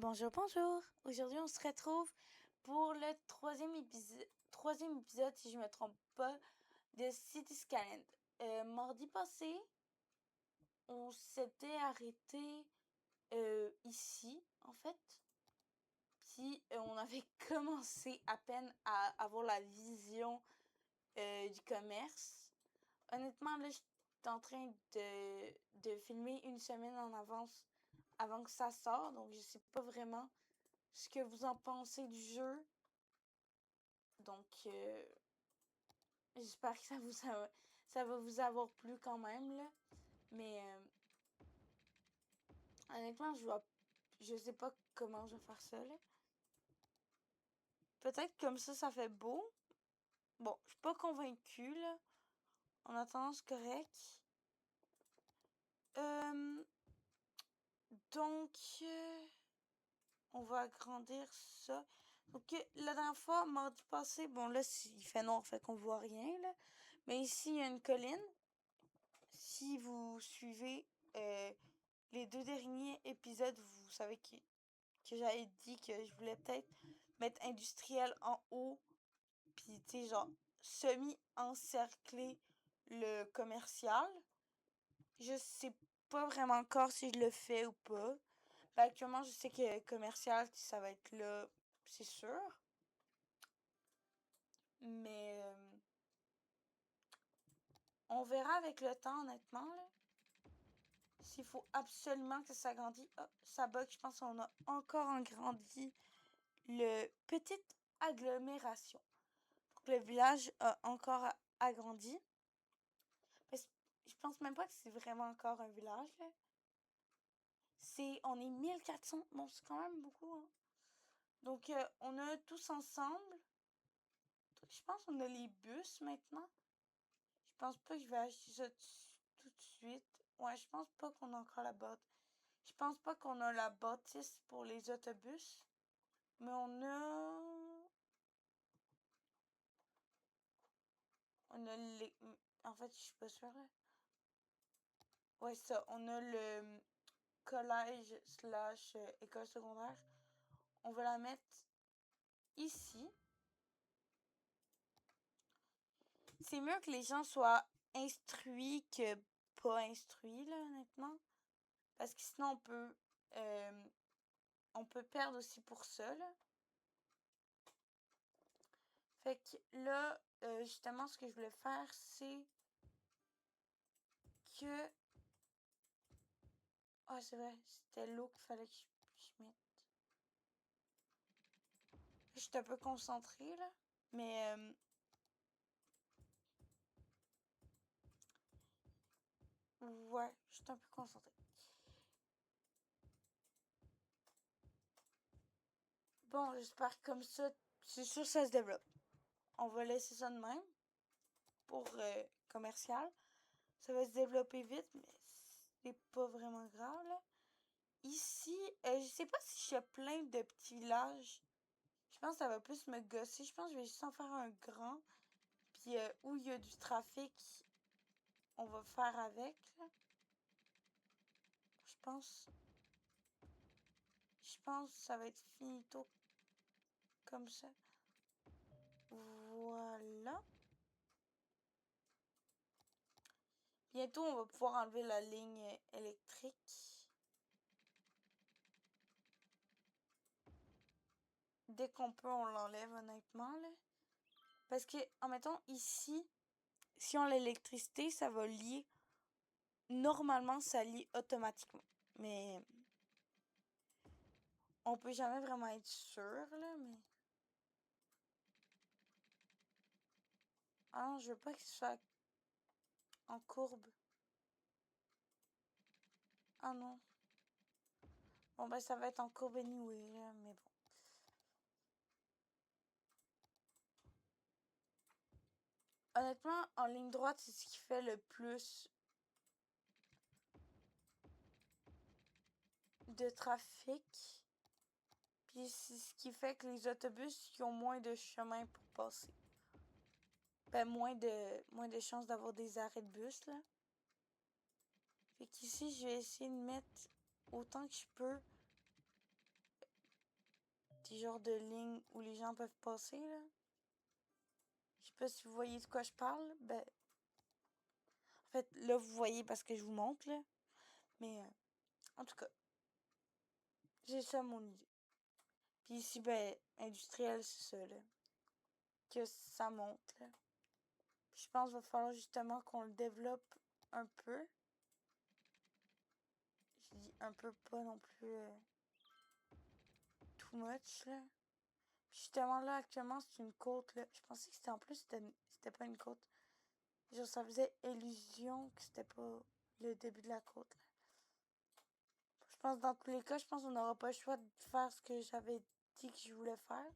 Bonjour, bonjour. Aujourd'hui, on se retrouve pour le troisième épisode, si je me trompe pas, de City Skyline. Mardi passé, on s'était arrêté ici, en fait. Puis, on avait commencé à peine à avoir la vision du commerce. Honnêtement, là, j'étais en train de filmer une semaine en avance avant que ça sorte, donc je sais pas vraiment ce que vous en pensez du jeu. Donc, j'espère que ça va vous avoir plu quand même, là. Mais, honnêtement, je sais pas comment je vais faire ça, là. Peut-être comme ça fait beau. Bon, je suis pas convaincue, là. En attendant, c'est correct. Donc, on va agrandir ça. Donc, la dernière fois, mardi passé, bon, là, il fait noir, fait qu'on voit rien, là. Mais ici, il y a une colline. Si vous suivez les deux derniers épisodes, vous savez que j'avais dit que je voulais peut-être mettre industriel en haut, puis tu sais, genre, semi-encercler le commercial. Je sais pas vraiment encore si je le fais ou pas. Ben, actuellement, je sais que commercial, ça va être là, c'est sûr. Mais on verra avec le temps, honnêtement, là. S'il faut absolument que ça grandisse. Oh, ça bug, je pense qu'on a encore agrandi le petite agglomération. Donc, le village a encore agrandi. Mais je pense même pas que c'est vraiment encore un village, là. On est 1400. Bon, c'est quand même beaucoup, hein. Donc, on a tous ensemble. Je pense qu'on a les bus maintenant. Je pense pas que je vais acheter ça tout de suite. Ouais, je pense pas qu'on a encore la botte. Je pense pas qu'on a la bâtisse pour les autobus. Mais on a. On a les. En fait, je suis pas sûre, là. Ouais, ça. On a le collège slash école secondaire. On va la mettre ici. C'est mieux que les gens soient instruits que pas instruits, là, honnêtement. Parce que sinon, on peut perdre aussi pour ça, là. Fait que là, justement, ce que je voulais faire, c'est que... Ah, c'est vrai, c'était l'eau qu'il fallait que je mette. Je suis un peu concentrée, là. Mais... ouais, je suis un peu concentrée. Bon, j'espère que comme ça, c'est sûr que ça se développe. On va laisser ça de même pour commercial. Ça va se développer vite, mais c'est pas vraiment grave, là. Ici, je sais pas si je plein de petits villages. Je pense que ça va plus me gosser. Je pense que je vais juste en faire un grand. Puis où il y a du trafic, on va faire avec, là. Je pense. Je pense que ça va être finito comme ça. Voilà. Bientôt, on va pouvoir enlever la ligne électrique. Dès qu'on peut, on l'enlève, honnêtement, là. Parce que, en mettant ici, si on a l'électricité, ça va lier. Normalement, ça lie automatiquement. Mais on peut jamais vraiment être sûr, là, mais... Ah non, je veux pas que ce soit en courbe. Ah non. Bon, ben, ça va être en courbe anyway, là, mais bon. Honnêtement, en ligne droite, c'est ce qui fait le plus de trafic. Puis c'est ce qui fait que les autobus qui ont moins de chemin pour passer. Ben, moins de chances d'avoir des arrêts de bus, là. Fait qu'ici, je vais essayer de mettre autant que je peux petits genres de lignes où les gens peuvent passer, là. Je sais pas si vous voyez de quoi je parle. Ben, en fait, là, vous voyez parce que je vous montre, là. Mais, en tout cas, j'ai ça mon idée. Puis ici, ben, industriel, c'est ça, là. Que ça monte, là. Puis je pense qu'il va falloir justement qu'on le développe un peu. Je dis un peu, pas non plus too much, là. Puis justement, là, actuellement, c'est une côte, là. Je pensais que c'était en plus, c'était pas une côte. Genre, ça faisait illusion que c'était pas le début de la côte, là. Je pense, dans tous les cas, je pense qu'on n'aura pas le choix de faire ce que j'avais dit que je voulais faire.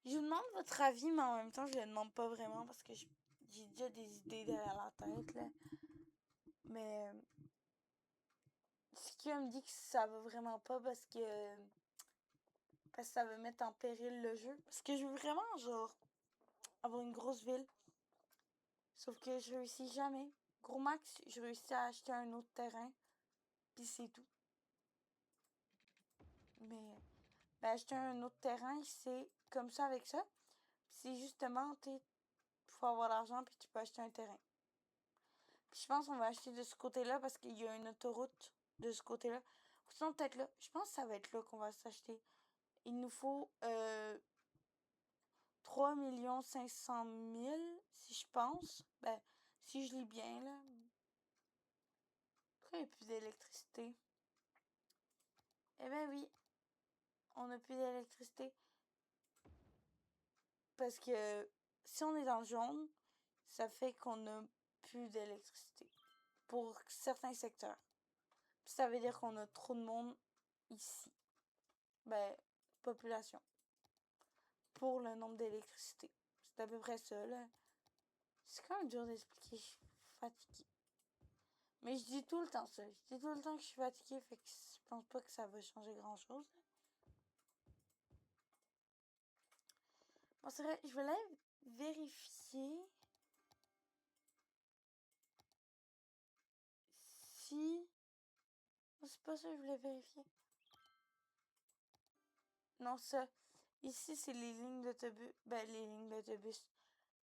Je vous demande votre avis, mais en même temps, je le demande pas vraiment parce que j'ai déjà des idées derrière la tête, là. Mais ce qui me dit que ça va vraiment pas parce que ça va mettre en péril le jeu. Parce que je veux vraiment, genre, avoir une grosse ville. Sauf que je réussis jamais. Gros max, je réussis à acheter un autre terrain. Puis c'est tout. Mais ben, acheter un autre terrain, c'est comme ça avec ça. Puis c'est justement, tu faut avoir l'argent puis tu peux acheter un terrain. Puis je pense qu'on va acheter de ce côté-là parce qu'il y a une autoroute de ce côté-là. Ou sinon peut-être là. Je pense que ça va être là qu'on va s'acheter. Il nous faut 3 500 000 si je pense. Ben, si je lis bien là. Pourquoi il n'y a plus d'électricité? Eh ben oui, on n'a plus d'électricité. Parce que si on est dans le jaune, ça fait qu'on n'a plus d'électricité. Pour certains secteurs. Puis ça veut dire qu'on a trop de monde ici. Ben, population. Pour le nombre d'électricité. C'est à peu près ça, là. C'est quand même dur d'expliquer. Je suis fatiguée. Mais je dis tout le temps ça. Je dis tout le temps que je suis fatiguée, fait que je pense pas que ça va changer grand-chose. Bon, c'est vrai, je vais aller vérifier si... Non, c'est pas ça que je voulais vérifier. Non, ça. Ici, c'est les lignes d'autobus. Ben, les lignes d'autobus.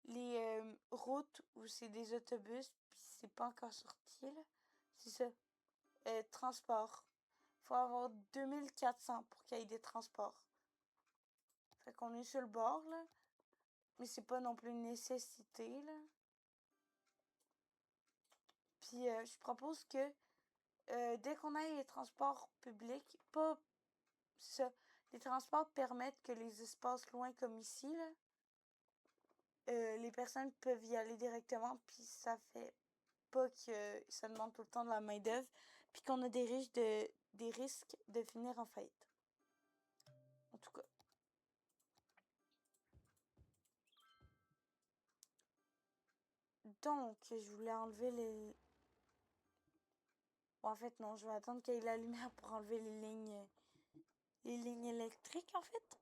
Les routes où c'est des autobus, puis c'est pas encore sorti, là. C'est ça. Transport. Faut avoir 2400 pour qu'il y ait des transports. Fait qu'on est sur le bord, là. Mais c'est pas non plus une nécessité, là. Puis je propose que dès qu'on ait les transports publics, pas ça. Les transports permettent que les espaces loin comme ici, là, les personnes peuvent y aller directement, puis ça fait pas que ça demande tout le temps de la main-d'œuvre, puis qu'on a des risques de finir en faillite. En tout cas. Donc, je voulais enlever les... Bon, en fait, non, je vais attendre qu'il y ait la lumière pour enlever les lignes électriques, en fait.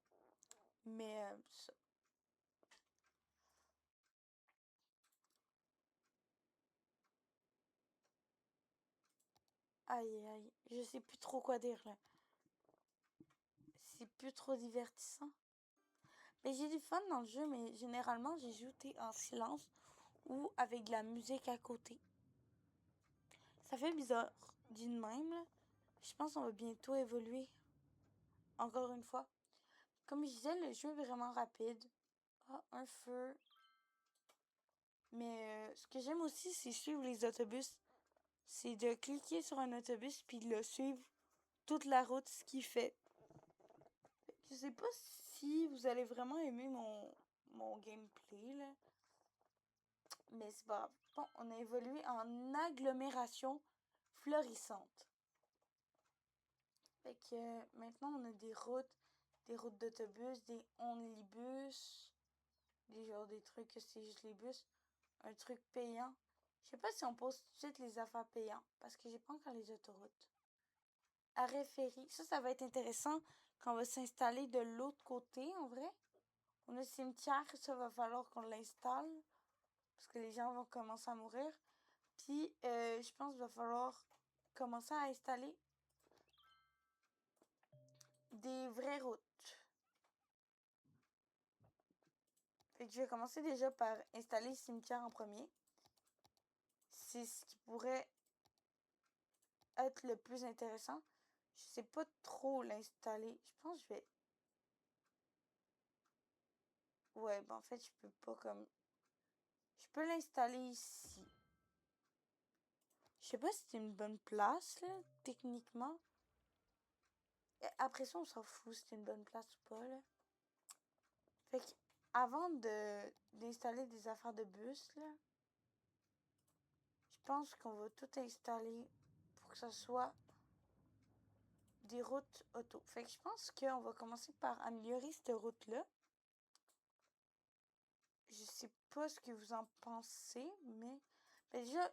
Mais, ça. Aïe, aïe, je sais plus trop quoi dire, là. C'est plus trop divertissant. Mais j'ai du fun dans le jeu, mais généralement, j'ai joué en silence ou avec de la musique à côté. Ça fait bizarre, dit de même, là. Je pense qu'on va bientôt évoluer. Encore une fois. Comme je disais, le jeu est vraiment rapide. Ah, un feu. Mais ce que j'aime aussi, c'est suivre les autobus. C'est de cliquer sur un autobus puis de le suivre toute la route, ce qu'il fait. Je sais pas si vous allez vraiment aimer mon gameplay, là. Mais c'est pas grave. Bon, on a évolué en agglomération florissante. Fait que maintenant, on a des routes d'autobus, des onlibus, des trucs que c'est juste les bus, un truc payant. Je sais pas si on pose tout de suite les affaires payants, parce que j'ai pas encore les autoroutes. Arrêt ferry, ça va être intéressant quand on va s'installer de l'autre côté, en vrai. On a le cimetière, ça va falloir qu'on l'installe, parce que les gens vont commencer à mourir. Puis, je pense qu'il va falloir commencer à installer des vraies routes. Fait que je vais commencer déjà par installer le cimetière en premier. C'est ce qui pourrait être le plus intéressant. Je sais pas trop l'installer. Je pense que je vais... Ouais, ben en fait, je peux pas comme... Je peux l'installer ici. Je sais pas si c'est une bonne place, là, techniquement. Et après ça, on s'en fout si c'est une bonne place ou pas, là. Fait que, avant d'installer des affaires de bus, là, je pense qu'on va tout installer pour que ça soit des routes auto. Fait que je pense qu'on va commencer par améliorer cette route-là. Je sais pas ce que vous en pensez, mais... Ben déjà,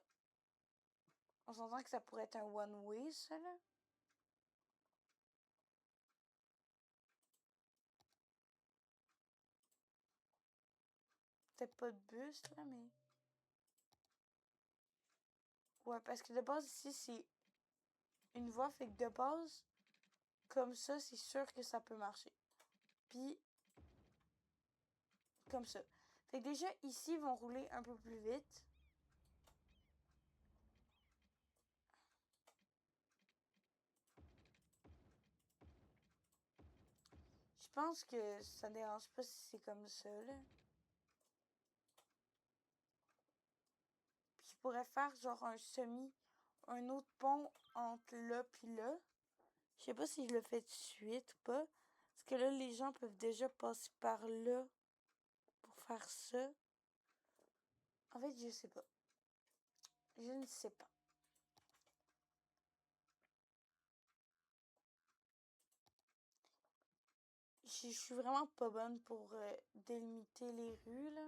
on s'entend que ça pourrait être un one-way, ça, là. Peut-être pas de bus, là, mais... Ouais, parce que de base, ici, c'est une voie. Fait que de base, comme ça, c'est sûr que ça peut marcher. Puis, comme ça. Fait que déjà, ici, ils vont rouler un peu plus vite. Je pense que ça dérange pas si c'est comme ça, là. Puis je pourrais faire genre un autre pont entre là puis là. Je sais pas si je le fais de suite ou pas. Parce que là, les gens peuvent déjà passer par là pour faire ça. En fait, je sais pas. Je ne sais pas. Je suis vraiment pas bonne pour délimiter les rues, là.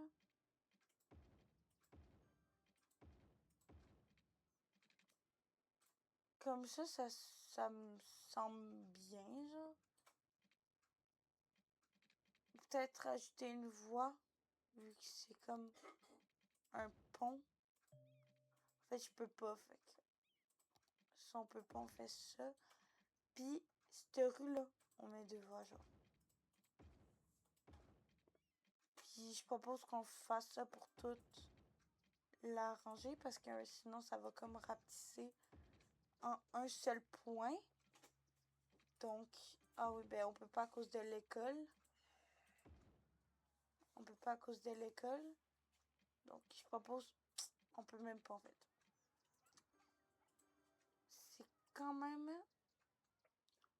Comme ça me semble bien, genre. Peut-être ajouter une voie, vu que c'est comme un pont. En fait, je peux pas, fait que si on peut pas, on fait ça. Puis, cette rue-là, on met deux voies, genre. Puis, je propose qu'on fasse ça pour toute la rangée, parce que sinon, ça va comme rapetisser en un seul point. Donc, ah oui, ben, on peut pas à cause de l'école. On peut pas à cause de l'école. Donc, je propose, on peut même pas, en fait. C'est quand même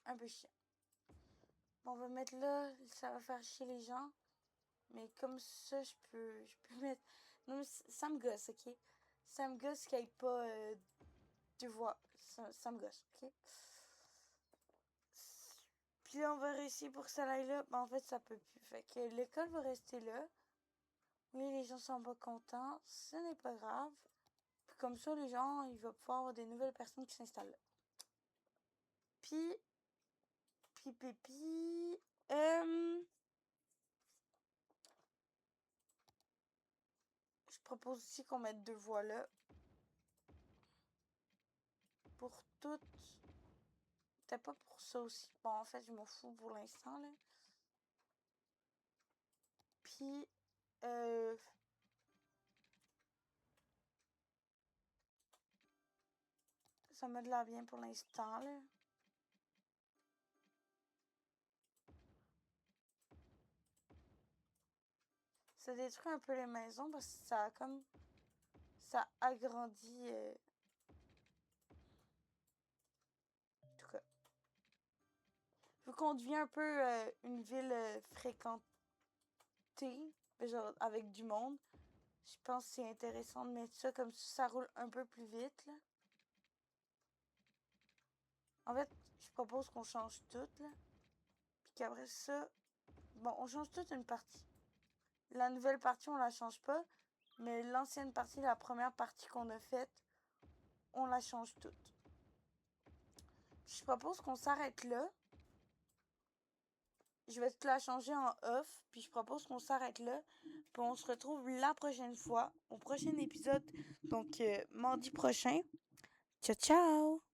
un peu chiant. Bon, on va mettre là, ça va faire chier les gens. Mais comme ça, je peux mettre... Non, mais ça me gosse, ok? Ça me gosse qu'il n'y ait pas deux voix. Ça me gosse, ok? Puis là, on va réussir pour que ça aille là. Ben, en fait, ça peut plus. Fait que l'école va rester là. Oui, les gens sont pas contents. Ce n'est pas grave. Puis comme ça, les gens, il va pouvoir avoir des nouvelles personnes qui s'installent là. Puis... Puis... Je propose aussi qu'on mette deux voies là. Pour toutes... Peut-être pas pour ça aussi. Bon, en fait, je m'en fous pour l'instant, là. Puis, ça me de l'air bien pour l'instant, là. Ça détruit un peu les maisons parce que ça a comme... Ça agrandit... En tout cas. Vu qu'on devient un peu une ville fréquentée, genre avec du monde, je pense que c'est intéressant de mettre ça comme ça roule un peu plus vite, là. En fait, je propose qu'on change tout, là. Puis qu'après ça... Bon, on change toute une partie. La nouvelle partie, on la change pas. Mais l'ancienne partie, la première partie qu'on a faite, on la change toute. Puis je propose qu'on s'arrête là. Je vais te la changer en off. Puis je propose qu'on s'arrête là. Puis on se retrouve la prochaine fois, au prochain épisode. Donc, mardi prochain. Ciao, ciao!